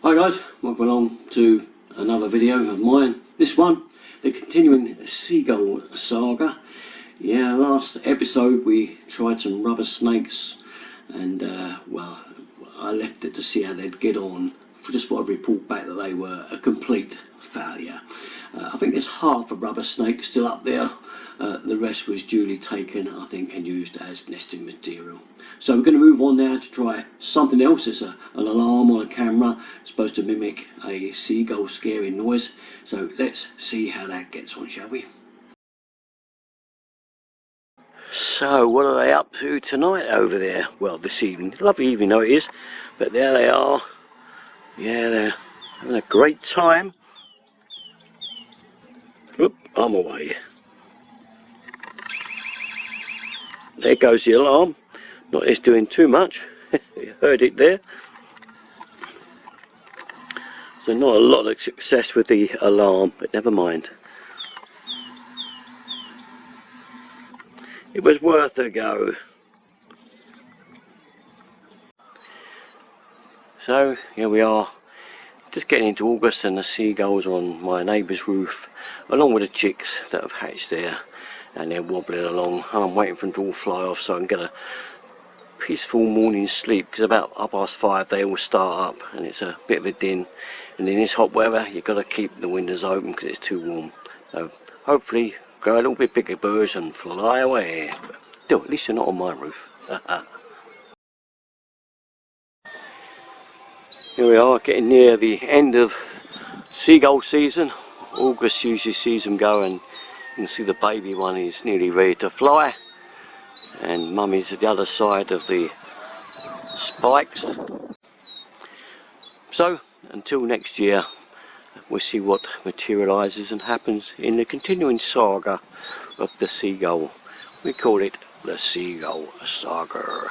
Hi guys, welcome along to another video of mine. This one, the continuing seagull saga. Yeah, last episode we tried some rubber snakes and well, I left it to see how they'd get on. Just thought I'd report back that they were a complete failure. I think there's half a rubber snake still up there. The rest was duly taken, I think, and used as nesting material. So we're going to move on now to try something else. It's an alarm on a camera. It's supposed to mimic a seagull scaring noise. So let's see how that gets on, shall we? So what are they up to tonight over there? Well, this evening. Lovely evening though it is. But there they are. Yeah, they're having a great time. Oop, I'm away. There goes the alarm. Not it's doing too much. You heard it there. So not a lot of success with the alarm, but never mind. It was worth a go. So here we are, just getting into August, and the seagulls on my neighbour's roof, along with the chicks that have hatched there, and they're wobbling along. I'm waiting for them to all fly off so I can get a peaceful morning sleep, because about 5:30 they all start up and it's a bit of a din, and in this hot weather you've got to keep the windows open because it's too warm. So hopefully grow a little bit bigger birds and fly away. Still, at least they're not on my roof. Here we are, getting near the end of seagull season. August usually sees them go, and you can see the baby one is nearly ready to fly, and mummy's at the other side of the spikes. So until next year, we'll see what materialises and happens in the continuing saga of the seagull. We call it the seagull saga.